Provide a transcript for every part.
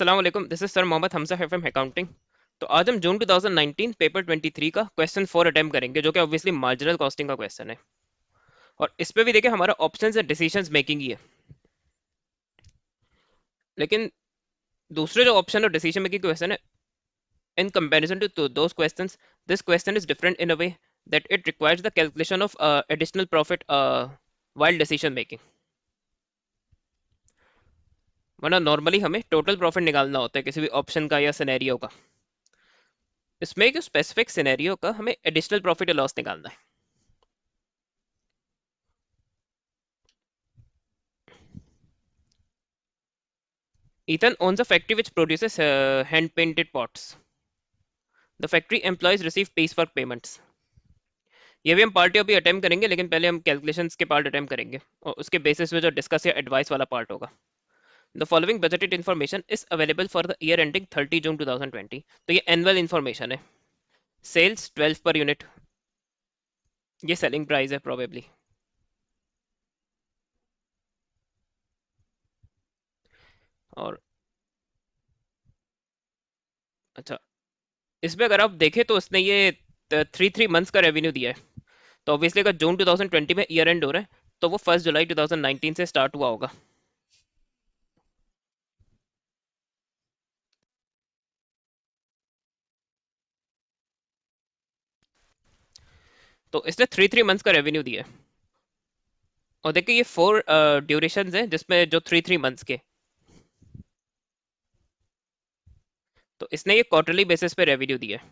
अस्सलाम वालेकुम, this is sir Mohammad Hamza है फ्रॉम अकाउंटिंग। तो आज हम जून 2019 पेपर 23 का क्वेश्चन 4 अटेम्प्ट करेंगे, जो कि ऑब्वियसली मार्जिनल कॉस्टिंग का क्वेश्चन है। और इस पे भी देखिए हमारा ऑप्शंस है, डिसीजंस मेकिंग ही है। लेकिन दूसरे जो ऑप्शन और डिसीजन मेकिंग क्वेश्चन है, in comparison to those questions, this question is different in a way that it requires the calculation of additional profit while decision making. वरना नॉर्मली हमें total profit निकालना होता है किसी भी ऑप्शन का या सिनेरियो का। इसमें एक स्पेसिफिक सिनेरियो का हमें एडिशनल प्रॉफिट या लॉस निकालना है। Ethan owns a factory which produces hand painted pots. The factory employees receive pays for payments. ये भी हम पार्ट अभी अटेम्प्ट करेंगे, लेकिन पहले हम कैलकुलेशंस के पार्ट अटेम्प्ट करेंगे और उसके बेसिस पे जो डिस्कस या एडवाइस वाला पार्ट होगा। The following budgeted information is available for the year ending 30 जून 2020। तो ये एनुअल इन्फॉर्मेशन है। सेल्स 12 पर यूनिट, ये सेलिंग प्राइस है प्रोबेबली। और अच्छा, इसमें अगर आप देखें तो उसने ये 3 मंथ्स का रेवेन्यू दिया है। तो ऑब्वियसली अगर जून 2020 में ईयर एंड हो रहा है, तो वो 1 जुलाई 2019 से स्टार्ट हुआ होगा। तो इसने 3 मंथ्स का रेवेन्यू दिया है। और देखिए ये 4 ड्यूरेशन है, जिसमें जो 3 मंथ्स के, तो इसने ये क्वार्टरली बेसिस पे रेवेन्यू दिया है।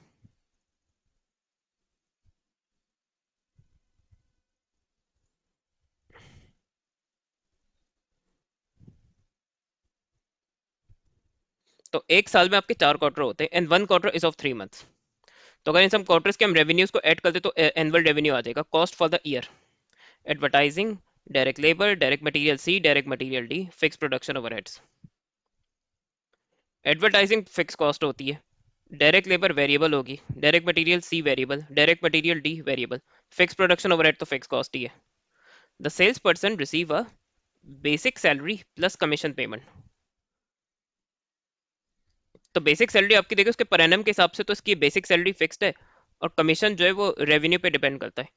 तो एक साल में आपके 4 क्वार्टर होते हैं, and 1 quarter is of 3 months. तो अगर इन सब क्वार्टर्स के हम रेवेन्यूज को ऐड करते तो एनुअल रेवेन्यू आ जाएगा। Cost for the year: advertising, direct labour, direct material C, direct material D, fix production overheads. Advertising fix cost होती है, डायरेक्ट लेबर वेरिएबल होगी, direct material C variable, direct material D variable, fix production overhead तो fix cost ही है। The sales person receive a basic salary plus commission payment. तो basic salary आपकी देखिए उसके पर एनम के हिसाब से, तो इसकी बेसिक सैलरी फिक्स्ड है, और कमीशन जो है वो रेवेन्यू पे डिपेंड करता है।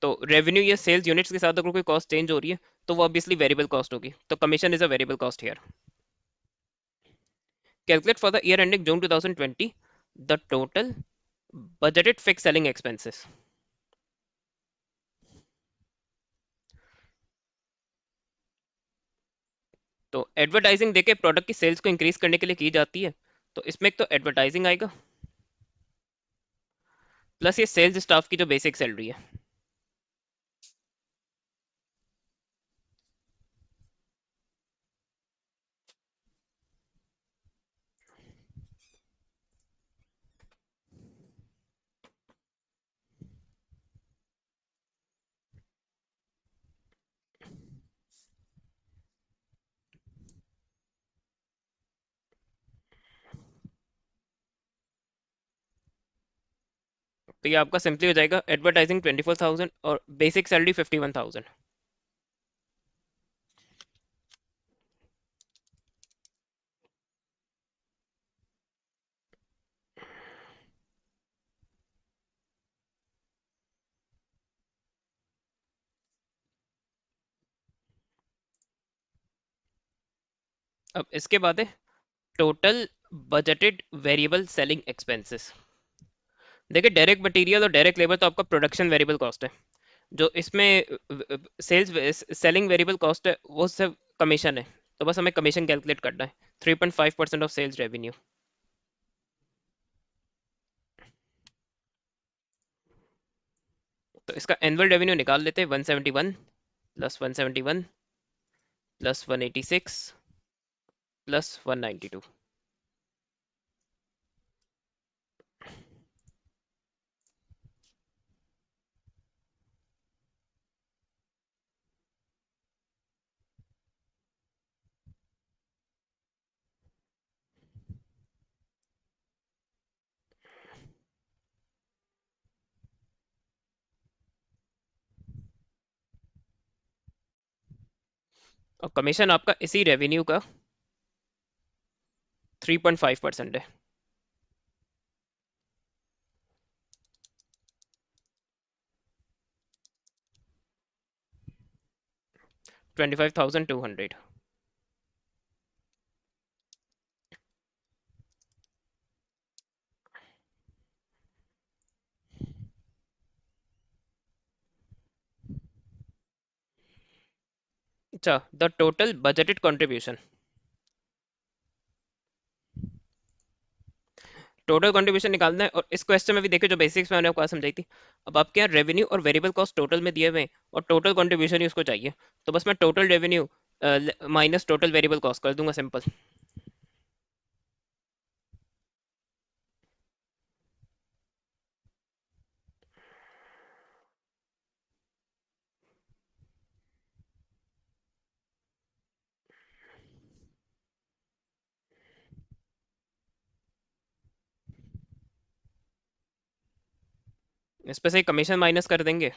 तो रेवेन्यू या सेल्स यूनिट्स के साथ अगर कोई कॉस्ट चेंज हो रही है, तो वो ऑब्वियसली वेरिएबल कॉस्ट होगी। तो commission is a variable cost here. Calculate for the year ending June 2020 the total budgeted fix selling expenses. तो एडवर्टाइजिंग देके प्रोडक्ट की सेल्स को इंक्रीज करने के लिए की जाती है। तो इसमें एक तो एडवर्टाइजिंग आएगा, प्लस ये सेल्स स्टाफ की जो बेसिक सैलरी है। तो ये आपका सिंपली हो जाएगा एडवर्टाइजिंग 24,000 और बेसिक सैलरी 51,000। अब इसके बाद है total budgeted variable selling expenses. देखिए डायरेक्ट मटेरियल और डायरेक्ट लेबर तो आपका प्रोडक्शन वेरिएबल कॉस्ट है। जो इसमें सेल्स सेलिंग वेरिएबल कॉस्ट है, वो सब कमीशन है। तो बस हमें कमीशन कैलकुलेट करना है, 3.5% ऑफ सेल्स रेवेन्यू। तो इसका एनुअल रेवेन्यू निकाल लेते हैं, 171 प्लस 171 प्लस 186 प्लस 192। और कमीशन आपका इसी रेवेन्यू का 3.5% है। 25,200। अच्छा, the total budgeted contribution. Total contribution निकालना है, और इस क्वेश्चन में भी देखो जो बेसिक्स में मैंने आपको आज समझाई थी। अब आपके यहाँ रेवेन्यू और वेरिएबल कॉस्ट टोटल में दिए हुए हैं, और टोटल कंट्रीब्यूशन ही उसको चाहिए। तो बस मैं total revenue minus total variable cost कर दूंगा, सिंपल। इस पे से कमीशन माइनस कर देंगे।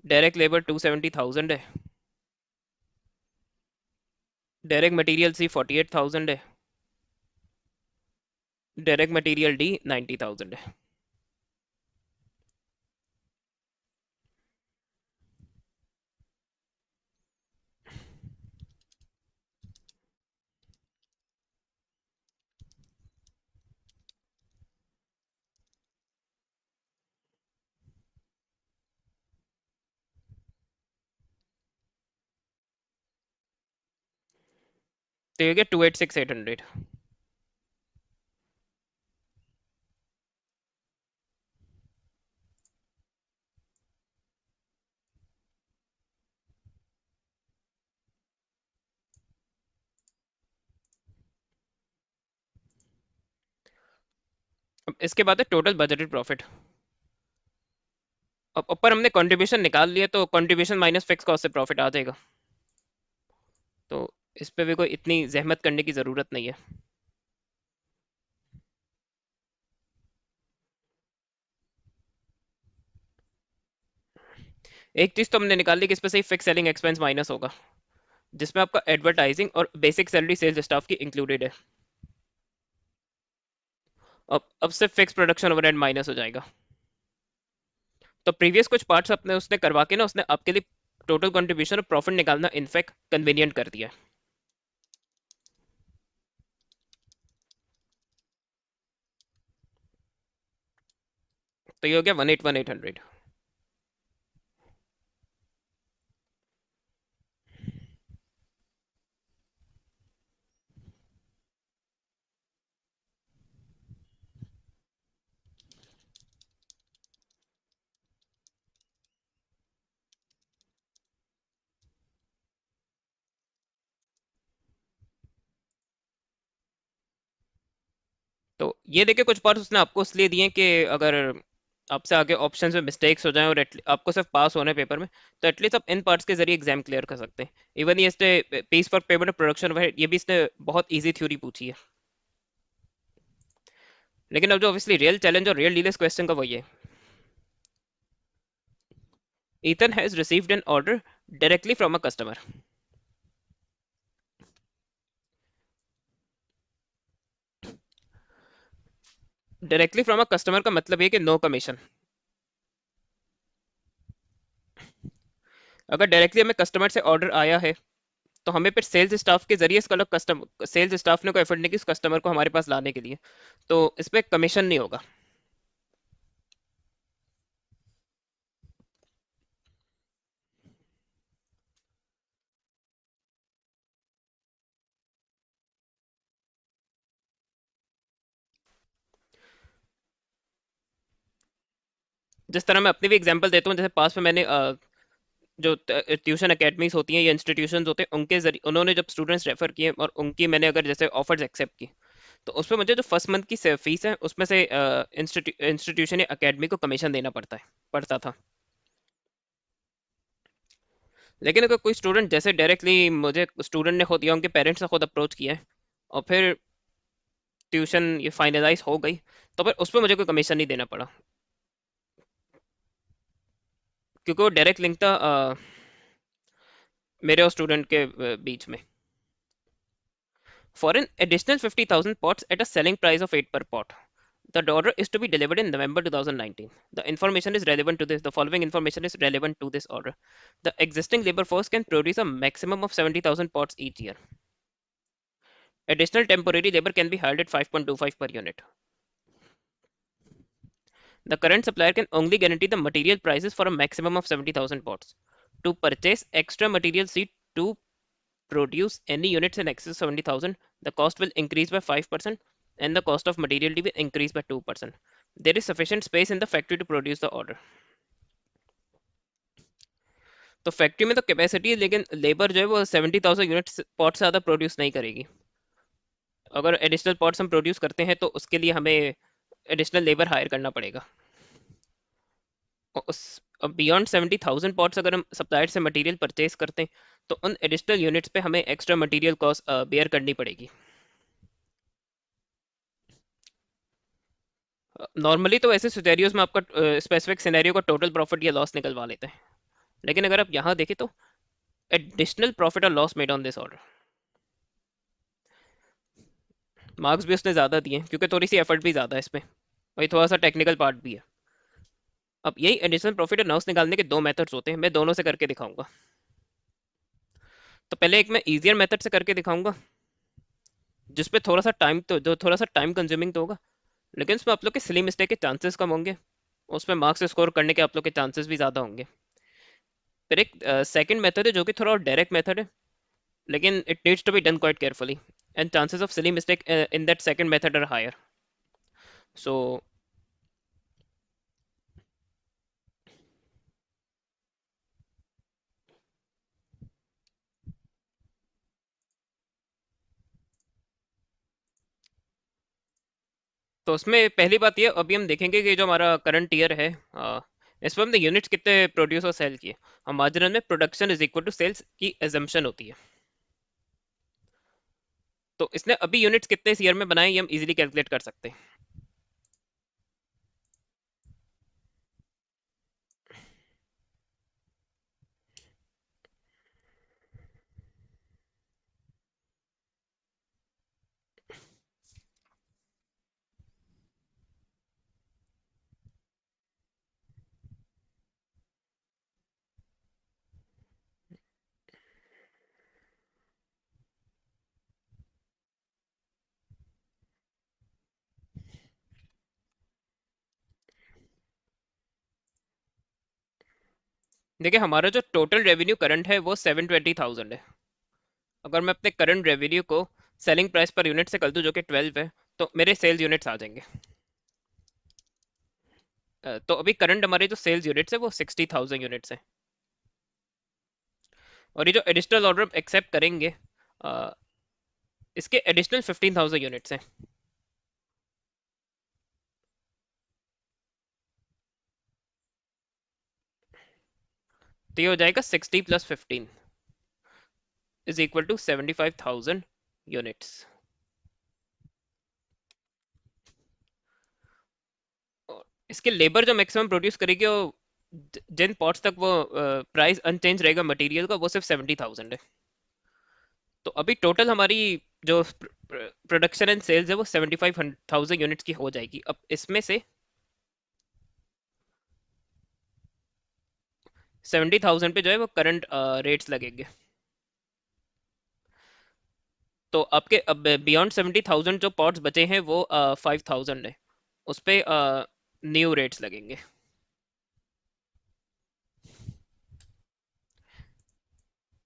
डायरेक्ट लेबर 270,000 है। डायरेक्ट मटेरियल सी 48,000 है। डायरेक्ट मटेरियल डी 90,000 है। तो ये हो गया 286,800। अब इसके बाद है टोटल बजटेड प्रॉफिट। अब ऊपर हमने कंट्रीब्यूशन निकाल लिया, तो कंट्रीब्यूशन माइनस फिक्स कॉस्ट से प्रॉफिट आ जाएगा। तो इस पे भी कोई इतनी जहमत करने की ज़रूरत नहीं है। एक चीज़ तो हमने निकाल ली कि इस पे से ही फिक्स सेलिंग एक्सपेंस माइनस होगा, जिसमें आपका एडवर्टाइजिंग और बेसिक सैलरी सेल्स स्टाफ की इंक्लूडेड है। अब सिर्फ फिक्स प्रोडक्शन ओवरहेड माइनस हो जाएगा। तो प्रीवियस कुछ पार्ट्स अपने उसने करवा के ना, उसने आपके लिए टोटल कंट्रीब्यूशन और प्रॉफिट निकालना इनफैक्ट कन्वीनियंट कर दिया है। तो ये हो गया 181,800। तो ये देखिए कुछ पार्ट्स उसने आपको इसलिए दिए कि अगर आपसे आगे ऑप्शन में मिस्टेक्स हो जाएं और आपको सिर्फ पास होना है पेपर में, तो एटलीस्ट आप इन पार्ट्स के जरिए एग्जाम क्लियर कर सकते हैं। इवन ये इसने piece for payment of production, ये भी इसने बहुत इजी थ्योरी पूछी है। लेकिन अब जो ऑब्वियसली रियल चैलेंज और रियल डील इस क्वेश्चन का वही है। Ethan has received an order directly from a customer. Directly from a customer का मतलब ये कि नो कमीशन। अगर डायरेक्टली हमें कस्टमर से ऑर्डर आया है, तो हमें फिर सेल्स स्टाफ के जरिए इसका कस्टमर सेल्स स्टाफ ने कोई एफर्ट नहीं की उस कस्टमर को हमारे पास लाने के लिए, तो इस पर कमीशन नहीं होगा। जिस तरह मैं अपनी भी एग्जांपल देता हूँ, जैसे पास में मैंने जो ट्यूशन एकेडमीज होती हैं या इंस्टीट्यूशंस होते हैं, उनके जरिए उन्होंने जब स्टूडेंट्स रेफर किए और उनकी मैंने अगर जैसे ऑफर्स एक्सेप्ट की, तो उसमें मुझे जो फर्स्ट मंथ की फीस है उसमें से इंस्टीट्यूशन या एकेडमी को कमीशन देना पड़ता था। लेकिन अगर कोई स्टूडेंट जैसे डायरेक्टली मुझे स्टूडेंट ने खुद या उनके पेरेंट्स ने खुद अप्रोच किया है, और फिर ट्यूशन ये फाइनलाइज हो गई, तो फिर उस पर मुझे कोई कमीशन नहीं देना पड़ा, क्योंकि वो डायरेक्ट लिंक था मेरे और स्टूडेंट के बीच में। For an additional 50,000 pots at a selling price of 8 per pot. The order is to be delivered in November 2019. The information is relevant to this. The following information is relevant to this order. The existing labor force can produce a maximum of 70,000 pots each year. Additional temporary labor can be hired at 5.25 per unit. The current supplier can only guarantee the material prices for a maximum of 70,000 pots. To purchase extra material seed to produce any units in excess of 70,000, the cost will increase by 5% and the cost of material will increase by 2%. There is sufficient space in the factory to produce the order. तो factory में तो capacity है, लेकिन labour जो है वो 70,000 units pot से ज़्यादा प्रोड्यूस नहीं करेगी। अगर एडिशनल पॉट्स हम प्रोड्यूस करते हैं तो उसके लिए हमें एडिशनल लेबर हायर करना पड़ेगा। और उस बियॉन्ड 70,000 पॉट्स अगर हम सप्लायर से मटेरियल परचेज करते हैं तो उन एडिशनल यूनिट्स पे हमें एक्स्ट्रा मटेरियल कॉस्ट बेयर करनी पड़ेगी। नॉर्मली तो ऐसे सिनेरियोज में आपका स्पेसिफिक सिनेरियो का टोटल प्रॉफिट या लॉस निकलवा लेते हैं, लेकिन अगर आप यहाँ देखें तो एडिशनल प्रॉफिट और loss made on this order, marks भी उसने ज़्यादा दिए हैं क्योंकि थोड़ी सी एफर्ट भी ज़्यादा है इसमें, वही थोड़ा सा टेक्निकल पार्ट भी है। अब यही एडिशनल प्रॉफिट और लॉस निकालने के दो मेथड्स होते हैं, मैं दोनों से करके दिखाऊंगा। तो पहले एक मैं इजियर मेथड से करके दिखाऊंगा जिसपे थोड़ा सा टाइम तो जो थोड़ा सा टाइम कंज्यूमिंग तो होगा, लेकिन उसमें आप लोग के सिली मिस्टेक के चांसेस कम होंगे, उसमें मार्क्स स्कोर करने के आप लोग के चांसेस भी ज़्यादा होंगे। फिर एक सेकंड मेथड है जो कि थोड़ा डायरेक्ट मेथड है, लेकिन it needs to be done quite carefully and chances of silly mistake in that second method are higher. So तो उसमें पहली बात ये अभी हम देखेंगे कि जो हमारा करंट ईयर है, इसमें हमने यूनिट्स कितने प्रोड्यूस और सेल किए। हम मार्जिनल में production is equal to sales की एजम्पशन होती है, तो इसने अभी यूनिट्स कितने इस ईयर में बनाए ये हम इजीली कैलकुलेट कर सकते हैं। देखिए हमारा जो टोटल रेवेन्यू करंट है वो 720,000 है। अगर मैं अपने करंट रेवेन्यू को सेलिंग प्राइस पर यूनिट से कर दूं जो कि 12 है, तो मेरे सेल्स यूनिट्स आ जाएंगे। तो अभी करंट हमारे जो सेल्स यूनिट्स है वो 60,000 यूनिट्स है, और ये जो एडिशनल ऑर्डर एक्सेप्ट करेंगे अ, इसके एडिशनल 15,000 यूनिट्स हैं। तो ये हो जाएगा 60 plus 15 is equal to 75,000 units. और इसके लेबर जो मैक्सिमम प्रोड्यूस करेगी वो जिन पॉट्स तक वो प्राइस अनचेंज रहेगा मटेरियल का वो सिर्फ 70,000 है। तो अभी टोटल हमारी जो प्रोडक्शन एंड सेल्स है वो 75,000 यूनिट्स की हो जाएगी। अब इसमें से 70,000 पे जो है वो करंट रेट्स लगेंगे। तो आपके अब बियॉन्ड 70,000 जो पॉट्स बचे हैं वो 5,000 है, उस पे न्यू रेट्स लगेंगे।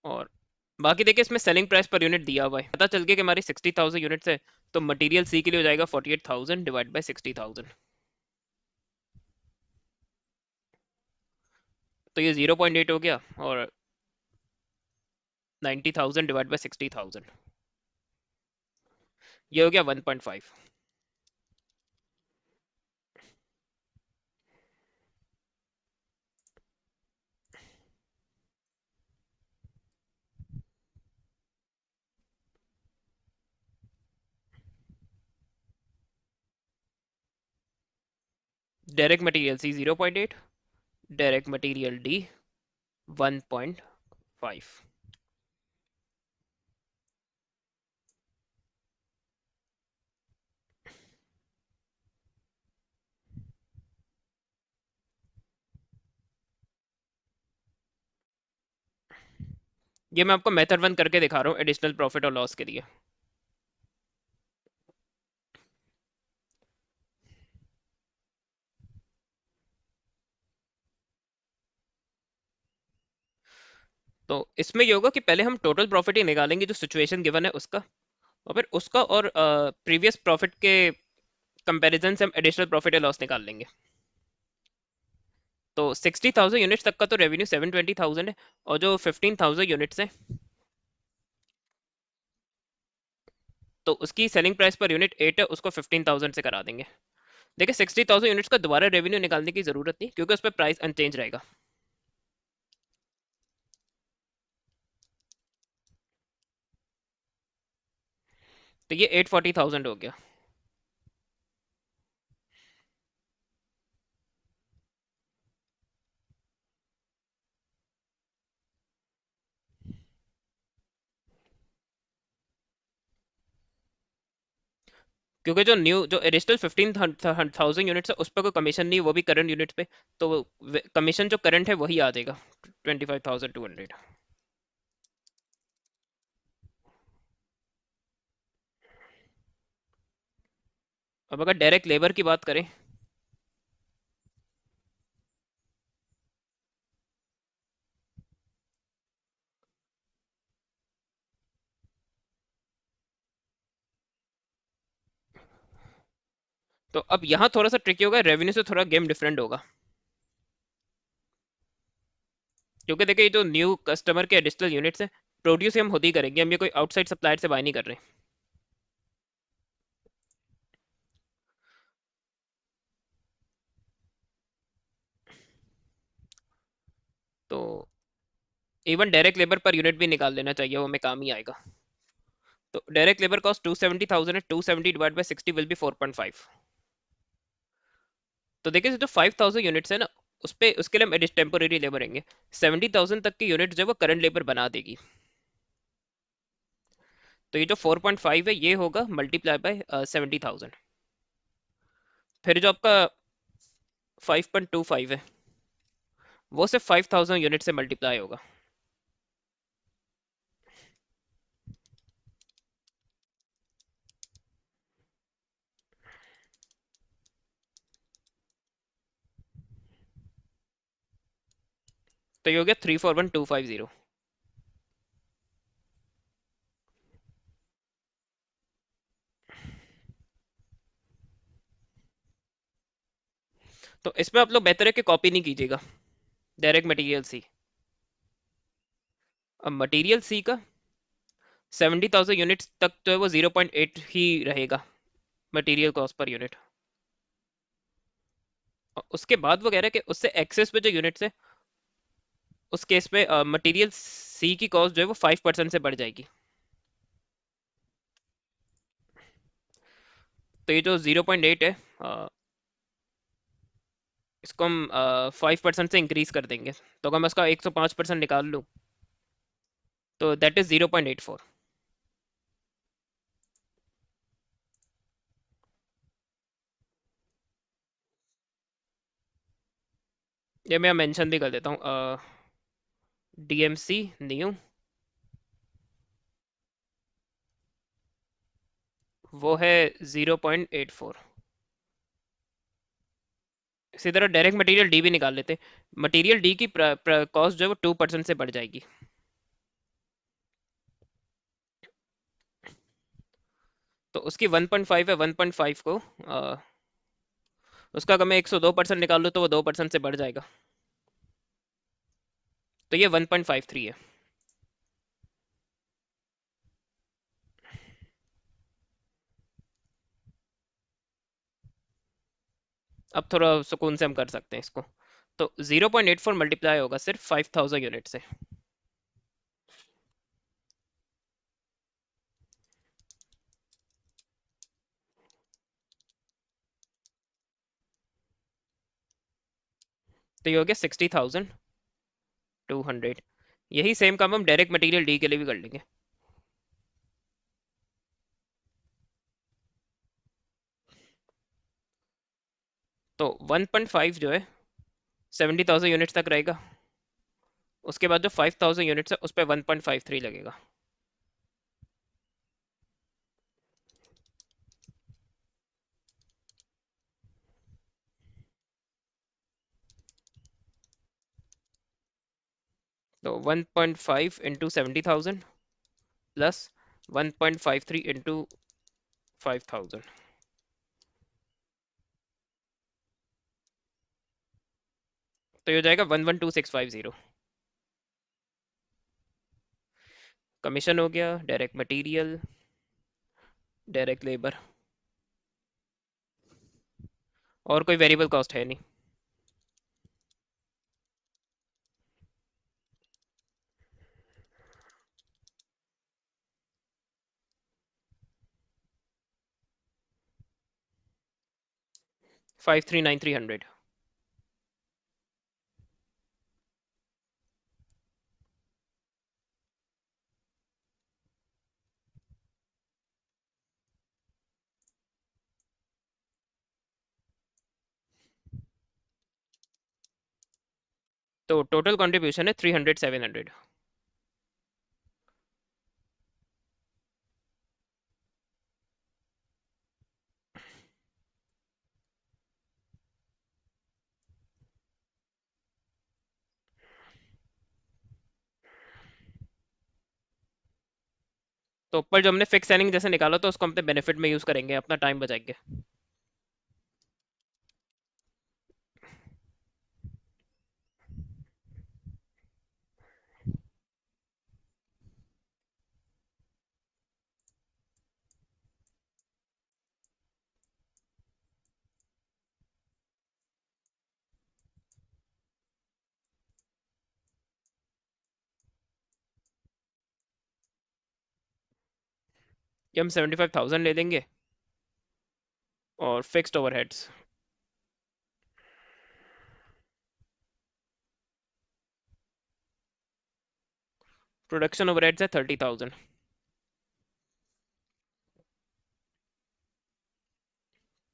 और बाकी देखिए इसमें सेलिंग प्राइस पर यूनिट दिया हुआ है, पता चल गया कि हमारी 60,000 यूनिट्स है, तो मटेरियल सी के लिए हो जाएगा 48,000 डिवाइड बाई 60,000, तो ये 0.8 हो गया, और 90,000 डिवाइड बाई 60,000 ये हो गया 1.5। डायरेक्ट मटेरियल सी 0.8, डायरेक्ट मटेरियल डी 1.5। ये मैं आपको मेथड वन करके दिखा रहा हूँ एडिशनल प्रॉफिट और लॉस के लिए। तो इसमें ये होगा कि पहले हम टोटल प्रॉफिट ही निकालेंगे जो सिचुएशन गिवन है उसका, और फिर उसका और प्रीवियस प्रॉफिट के कंपैरिजन से हम एडिशनल प्रॉफिट या लॉस निकाल लेंगे। तो 60,000 यूनिट्स तक का तो रेवेन्यू 720,000 है, और जो 15,000 यूनिट्स है तो उसकी सेलिंग प्राइस पर यूनिट 8 है, उसको 15,000 से करा देंगे। देखिए 60,000 यूनिट्स का दोबारा रेवेन्यू निकालने की जरूरत नहीं, क्योंकि उस पर प्राइस अनचेंज रहेगा। तो ये 840,000 हो गया। क्योंकि जो न्यू जो एडिशनल 15,000 यूनिट्स है उस पर कोई कमीशन नहीं, वो भी करंट यूनिट पे, तो कमीशन जो करंट है वही आ जाएगा 25,200। अब अगर डायरेक्ट लेबर की बात करें, तो अब यहाँ थोड़ा सा ट्रिकी होगा, रेवेन्यू से थोड़ा गेम डिफरेंट होगा। क्योंकि देखिए ये जो न्यू कस्टमर के एडिशनल यूनिट्स हैं, प्रोड्यूस हम खुद ही करेंगे, हम ये कोई आउटसाइड सप्लायर से बाय नहीं कर रहे। तो even direct labour per unit भी निकाल लेना चाहिए, वो हमें काम ही आएगा। तो डायरेक्ट लेबर कॉस्ट 270,000 है, 270 डिवाइड बाय 60 विल बी 4.5। तो देखिए जो 5,000 यूनिट्स है ना, उस पे उसके लिए हम टेम्पोरेरी लेबर रहेंगे। 70,000 तक की यूनिट जो वो करंट लेबर बना देगी। तो ये जो 4.5 है ये होगा मल्टीप्लाई बाय 70,000। फिर जो आपका 5.25 है वो सिर्फ 5,000 यूनिट से मल्टीप्लाई होगा। तो ये हो गया 341,250। तो इसमें आप लोग बेहतर है कि कॉपी नहीं कीजिएगा, डायरेक्ट मटेरियल सी। अब मटेरियल सी का 70,000 यूनिट्स तक तो है वो 0.8 ही रहेगा मटेरियल कॉस्ट पर यूनिट। उसके बाद वो कह रहा है कि उससे एक्सेस पे जो यूनिट्स है उस केस में मटेरियल सी की कॉस्ट जो है वो 5% से बढ़ जाएगी। तो ये जो 0.8 है, अ, इसको हम 5% से इंक्रीज कर देंगे। तो अगर मैं इसका 105% निकाल लूँ तो दैट इज 0.84। ये मैं मेंशन भी कर देता हूँ, डीएमसी न्यू वो है 0.84। इसी तरह डायरेक्ट मटेरियल डी भी निकाल लेते। मटेरियल डी की कॉस्ट जो है वो 2% से बढ़ जाएगी। तो उसकी 1.5 है, 1.5 को उसका अगर मैं 102% निकाल लूँ तो वो 2% से बढ़ जाएगा। तो ये 1.53 है। अब थोड़ा सुकून से हम कर सकते हैं इसको। तो 0.84 मल्टीप्लाई होगा सिर्फ 5,000 यूनिट से। तो ये हो गया 60,200। यही सेम काम हम डायरेक्ट मटेरियल डी के लिए भी कर लेंगे। तो 1.5 जो है 70,000 यूनिट्स तक रहेगा, उसके बाद जो 5000 यूनिट्स है उस पर 1.53 लगेगा। तो 1.5 इंटू 70,000 प्लस 1.53 इंटू 5000, तो ये हो जाएगा 112650। कमीशन हो गया, डायरेक्ट मटेरियल, डायरेक्ट लेबर, और कोई वेरिएबल कॉस्ट है नहीं। Five three nine three hundred. तो टोटल कंट्रीब्यूशन है 300 700। तो ऊपर जो हमने फिक्स सेलिंग जैसे निकाला तो उसको हम अपने बेनिफिट में यूज करेंगे, अपना टाइम बचाएंगे। ये हम 75,000 ले लेंगे और फिक्स्ड ओवरहेड्स। प्रोडक्शन ओवरहेड्स है 30,000।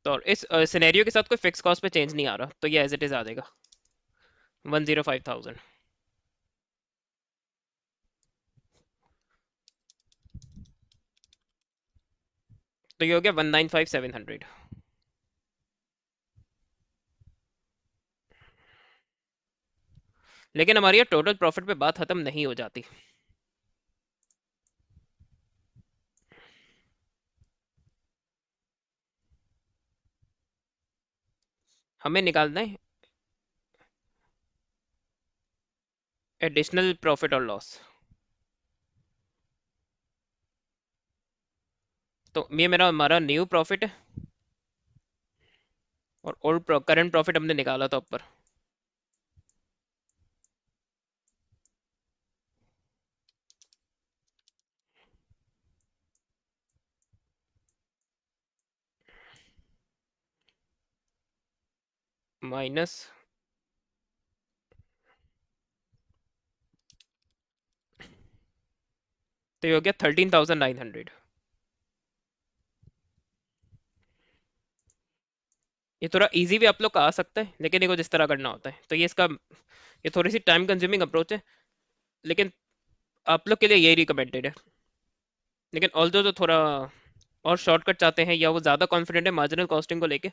तो इस सिनेरियो के साथ कोई फिक्स कॉस्ट पे चेंज नहीं आ रहा, तो ये एज इट इज आ जाएगा 105,000। तो ये हो गया 195,700। लेकिन हमारी ये टोटल प्रॉफिट पे बात खत्म नहीं हो जाती। हमें निकालना है एडिशनल प्रॉफिट और लॉस। तो ये मेरा हमारा न्यू प्रॉफिट है, और ओल्ड करंट प्रॉफिट हमने निकाला था ऊपर। माइनस, तो ये हो गया 13,900। ये थोड़ा इजी भी आप लोग का आ सकता है, लेकिन इनको जिस तरह करना होता है, तो ये इसका ये थोड़ी सी टाइम कंज्यूमिंग अप्रोच है, लेकिन आप लोग के लिए यही रिकमेंडेड है। लेकिन ऑल्दो जो थोड़ा और शॉर्टकट चाहते हैं, या वो ज़्यादा कॉन्फिडेंट है मार्जिनल कॉस्टिंग को लेके,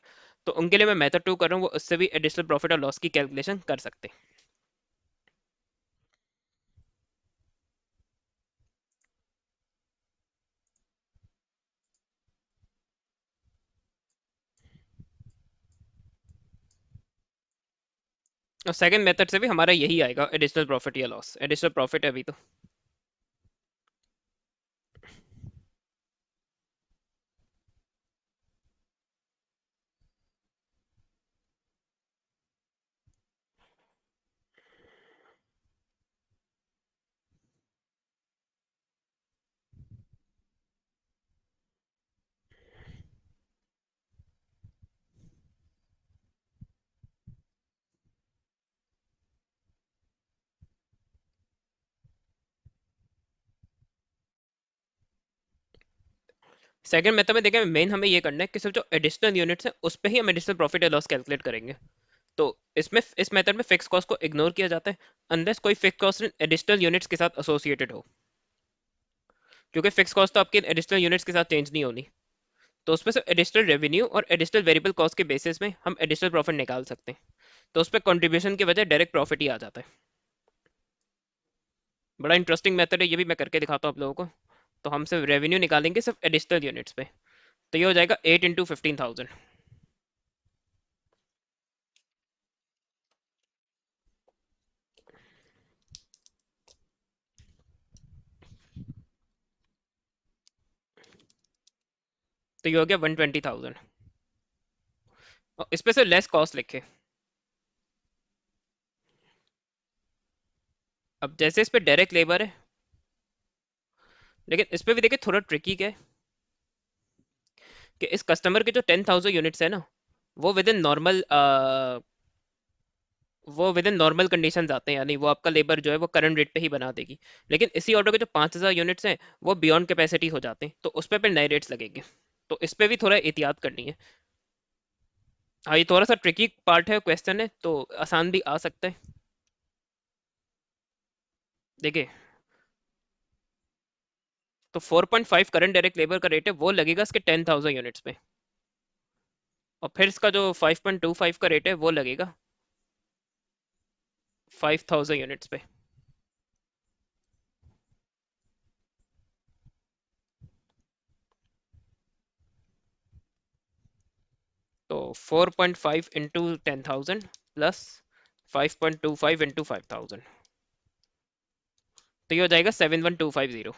तो उनके लिए मैं मेथड 2 कर रहा हूँ, वो उससे भी एडिशनल प्रॉफिट और लॉस की कैलकुलेशन कर सकते हैं। और सेकंड मेथड से भी हमारा यही आएगा, एडिशनल प्रॉफिट या लॉस। एडिशनल प्रॉफिट है अभी तो। सेकंड मेथड में देखें, मेन हमें ये करना है कि सिर्फ जो एडिशनल यूनिट्स है उस पे ही हम एडिशनल प्रॉफिट या लॉस कैलकुलेट करेंगे। तो इसमें इस मेथड में फिक्स कॉस्ट को इग्नोर किया जाता है अनलेस कोई फिक्स कॉस्ट एडिशनल यूनिट्स के साथ एसोसिएटेड हो, क्योंकि फिक्स कॉस्ट तो आपके एडिशनल यूनिट्स के साथ चेंज नहीं होनी। तो उसमें से एडिशनल रेवेन्यू और एडिशनल वेरिएबल कॉस्ट के बेसिस में हम एडिशनल प्रॉफिट निकाल सकते हैं। तो उस पर कंट्रीब्यूशन की वजह डायरेक्ट प्रॉफिट ही आ जाता है। बड़ा इंटरेस्टिंग मेथड है, ये भी मैं करके दिखाता हूँ आप लोगों को। तो हम सिर्फ रेवेन्यू निकालेंगे सिर्फ एडिशनल यूनिट्स पे। तो ये हो जाएगा 8 × 15,000। तो ये हो गया 120,000। और इस पे से लेस कॉस्ट लिखे। अब जैसे इस पे डायरेक्ट लेबर है, लेकिन इस पे भी देखिए थोड़ा ट्रिकी क्या है कि इस कस्टमर के जो 10,000 यूनिट्स है ना, वो विद इन नॉर्मल वो विद इन नॉर्मल कंडीशन आते हैं, यानी वो आपका लेबर जो है वो करंट रेट पे ही बना देगी। लेकिन इसी ऑर्डर के जो 5,000 यूनिट्स हैं वो बियॉन्ड कैपेसिटी हो जाते हैं, तो उस पे फिर नए रेट्स लगेंगे। तो इस पे भी थोड़ा एहतियात करनी है। हाँ, ये थोड़ा सा ट्रिकी पार्ट है, क्वेश्चन है, तो आसान भी आ सकता है। देखिए, तो 4.5 करंट डायरेक्ट लेबर का रेट है, वो लगेगा इसके 10,000 यूनिट्स पे। और फिर इसका जो 5.25 का रेट है वो लगेगा 5,000 यूनिट्स पे। तो 4.5 इंटू 10,000 प्लस 5.25 इंटू 5,000, तो ये हो जाएगा 71,250।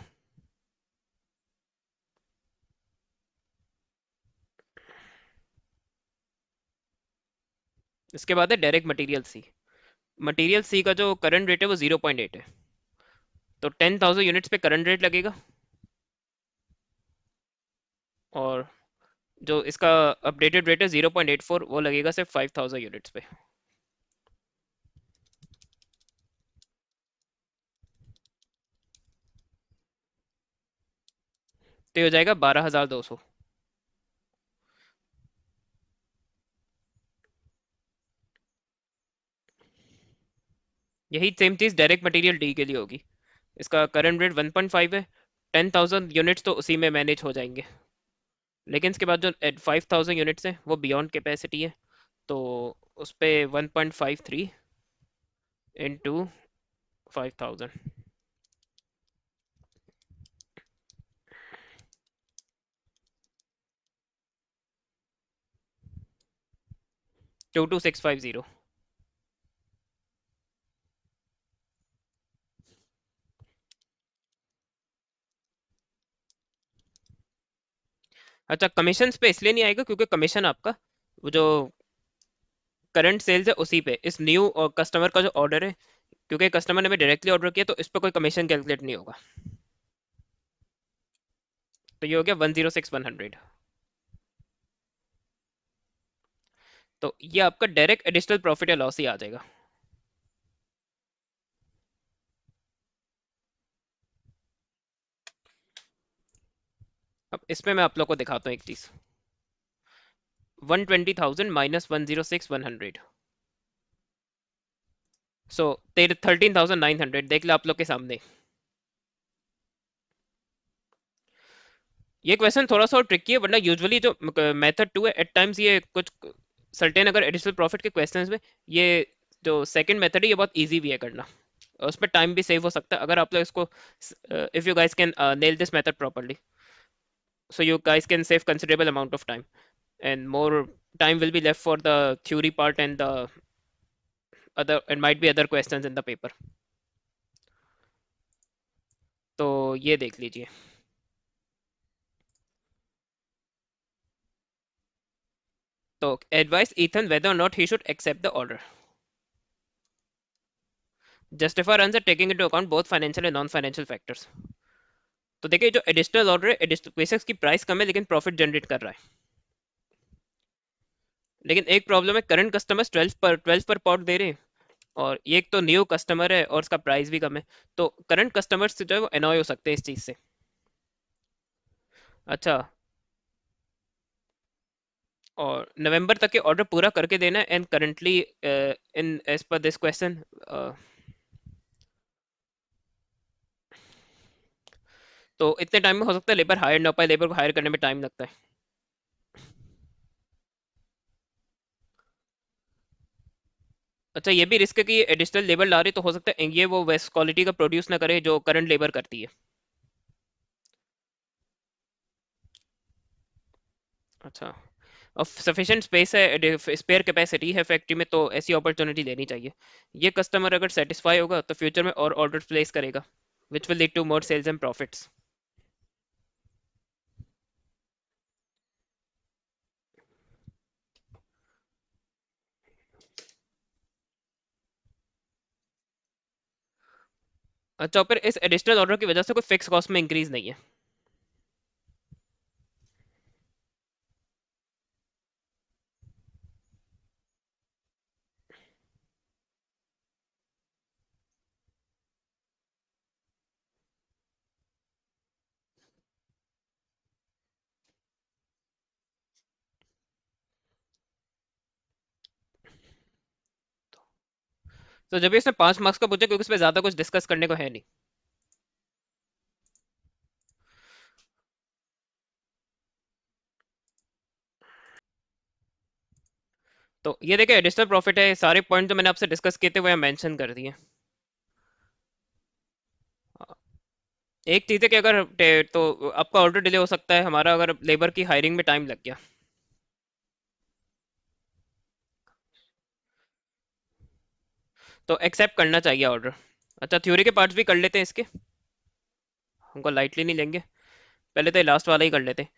इसके बाद है डायरेक्ट मटेरियल सी। मटेरियल सी का जो करंट रेट है वो 0.8 है। तो 10,000 यूनिट्स पे करंट रेट लगेगा, और जो इसका अपडेटेड रेट है 0.84, वो लगेगा सिर्फ 5,000 यूनिट्स पे। तो ये हो जाएगा 12,200। यही सेम चीज डायरेक्ट मटेरियल डी के लिए होगी। इसका करंट रेट 1.5 है, 10,000 यूनिट्स तो उसी में मैनेज हो जाएंगे। लेकिन इसके बाद जो 5,000 यूनिट्स हैं वो बियॉन्ड कैपेसिटी है, तो उस पे 1.53 इंटू 5,000, 22,650। अच्छा, कमीशन पे इसलिए नहीं आएगा क्योंकि कमीशन आपका वो जो करंट सेल्स है उसी पे, इस न्यू और कस्टमर का जो ऑर्डर है, क्योंकि कस्टमर ने हमें डायरेक्टली ऑर्डर किया तो इस पर कोई कमीशन कैलकुलेट नहीं होगा। तो ये हो गया 106,100। तो ये आपका डायरेक्ट एडिशनल प्रॉफिट या लॉस ही आ जाएगा। अब इसमें मैं आप लोग को दिखाता हूँ एक चीज। 120,000 माइनस 106,100, सो 13,900 देख लो आप लोग के सामने। ये क्वेश्चन थोड़ा सा ट्रिकी है, वरना यूजुअली जो मेथड टू है एट टाइम्स ये कुछ सर्टेन अगर एडिशनल प्रॉफिट के क्वेश्चंस में, ये जो सेकंड मेथड है ये बहुत इजी भी है करना, और उस पर टाइम भी सेव हो सकता है अगर आप लोग इसको, if you guys can nail this method properly, so you guys can save considerable amount of time, and more time will be left for the theory part and the other, and might be other questions in the paper। तो ये देख लीजिए। तो advise Ethan whether or not he should accept the order, justify runs are taking into account both financial and non financial factors। तो देखिए, जो additional order है, बेशक की प्राइस कम है लेकिन प्रॉफिट जनरेट कर रहा है। लेकिन एक प्रॉब्लम है, करंट कस्टमर्स 12 पर पॉट दे रहे हैं, और ये एक तो न्यू कस्टमर है और उसका प्राइस भी कम है। तो करंट कस्टमर्स जो है वो एनॉय हो सकते हैं इस चीज से। अच्छा, और नवंबर तक के ऑर्डर पूरा करके देना है। And currently in as per this question, तो इतने टाइम में हो सकता है लेबर हायर ना हो पाए, लेबर को हायर करने में टाइम लगता है। अच्छा, ये भी रिस्क है कि ये एडिशनल लेबर ला रही, तो हो सकता है ये वो वेस्ट क्वालिटी का प्रोड्यूस ना करे जो करंट लेबर करती है। अच्छा, और सफिशिएंट स्पेस है, स्पेयर कैपेसिटी है फैक्ट्री में, तो ऐसी अपॉर्चुनिटी लेनी चाहिए। ये कस्टमर अगर सेटिस्फाई होगा तो फ्यूचर में और ऑर्डर प्लेस करेगा, which will lead to more sales and profits. अच्छा, और फिर इस एडिशनल ऑर्डर की वजह से कोई फिक्स कॉस्ट में इंक्रीज नहीं है। तो जब भी इसने 5 मार्क्स का पूछा, क्योंकि इसमें ज्यादा कुछ डिस्कस करने को है नहीं। तो ये देखिए एडिशनल प्रॉफिट है, सारे पॉइंट जो मैंने आपसे डिस्कस किए थे वो यहाँ मेंशन कर दिए। एक चीज है कि अगर तो आपका ऑर्डर डिले हो सकता है हमारा, अगर लेबर की हायरिंग में टाइम लग गया तो एक्सेप्ट करना चाहिए ऑर्डर। अच्छा, थ्योरी के पार्ट्स भी कर लेते हैं इसके, हमको लाइटली नहीं लेंगे। पहले तो ये लास्ट वाला ही कर लेते हैं।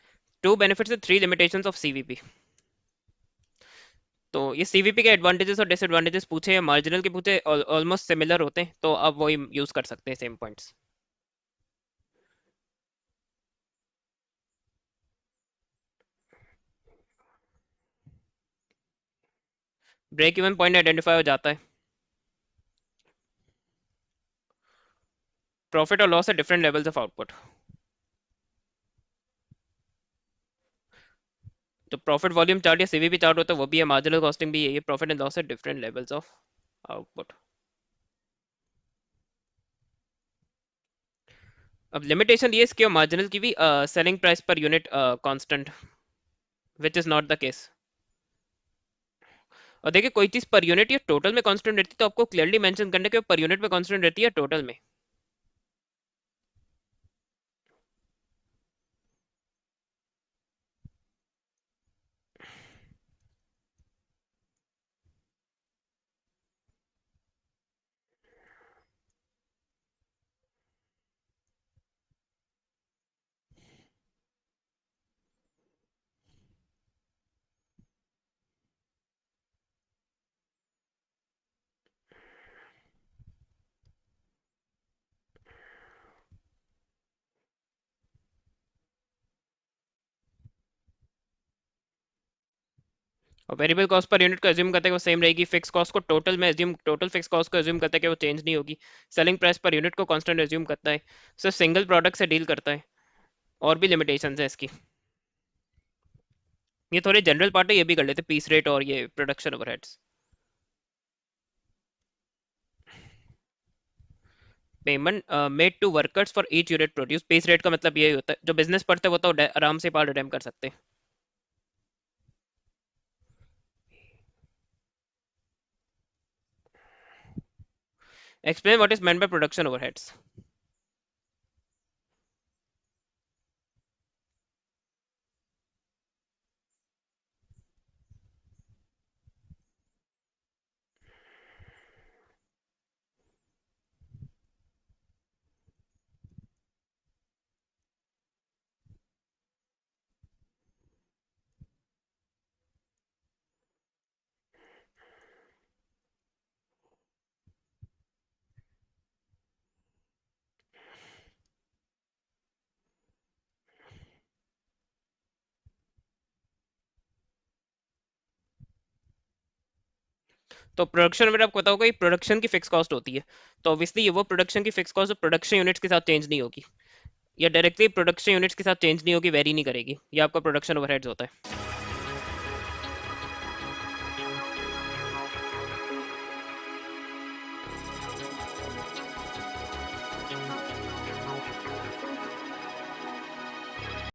Two benefits and three limitations of CVP. तो ये सीवीपी के एडवांटेजेस और डिसएडवांटेजेस पूछे या मार्जिनल के पूछे, ऑलमोस्ट सिमिलर होते हैं, तो आप वही यूज कर सकते हैं same points. Break even point identify हो जाता है। प्रॉफिट और लॉस है डिफरेंट लेवल्स ऑफ आउटपुट। तो प्रॉफिट वॉल्यूम चार्ट या सीवीपी चार्ट होता है वो भी है, मार्जिनल कॉस्टिंग भी है, ये प्रॉफिट एंड लॉस है डिफरेंट लेवल्स ऑफ आउटपुट। अब लिमिटेशन ये इसकी और मार्जिनल की भी, selling price per unit constant, which is not the case. और देखिए कोई चीज पर यूनिट या टोटल में कांस्टेंट रहती है तो आपको क्लियरली मेंशन करना है कि पर यूनिट में कांस्टेंट रहती है या टोटल में। और वेरिएबल कॉस्ट पर यूनिट को एज्यूम करते हैं कि वो सेम रहेगी, फिक्स कॉस्ट को टोटल में एज्यूम, टोटल फिक्स कॉस्ट को एज्यूम करते हैं कि वो चेंज नहीं होगी। सेलिंग प्राइस पर यूनिट को कांस्टेंट एज्यूम करता है, सिर्फ सिंगल प्रोडक्ट से डील करता है। और भी लिमिटेशंस है इसकी। ये थोड़े जनरल पार्ट है, ये भी कर लेते, पीस रेट और ये production overheads. Payment made to workers for each unit produce, piece rate का मतलब यही होता है, जो बिजनेस पढ़ते हैं वो तो आराम से पार्ट रिडेम कर सकते हैं। Explain what is meant by production overheads. तो प्रोडक्शन में आपको पता होगा ये प्रोडक्शन की फिक्स कॉस्ट होती है। तो ऑब्वियसली ये वो प्रोडक्शन की फिक्स कॉस्ट प्रोडक्शन यूनिट्स के साथ चेंज नहीं होगी, या डायरेक्टली प्रोडक्शन यूनिट्स के साथ चेंज नहीं होगी, वेरी नहीं करेगी, ये आपका प्रोडक्शन ओवरहेड्स होता है।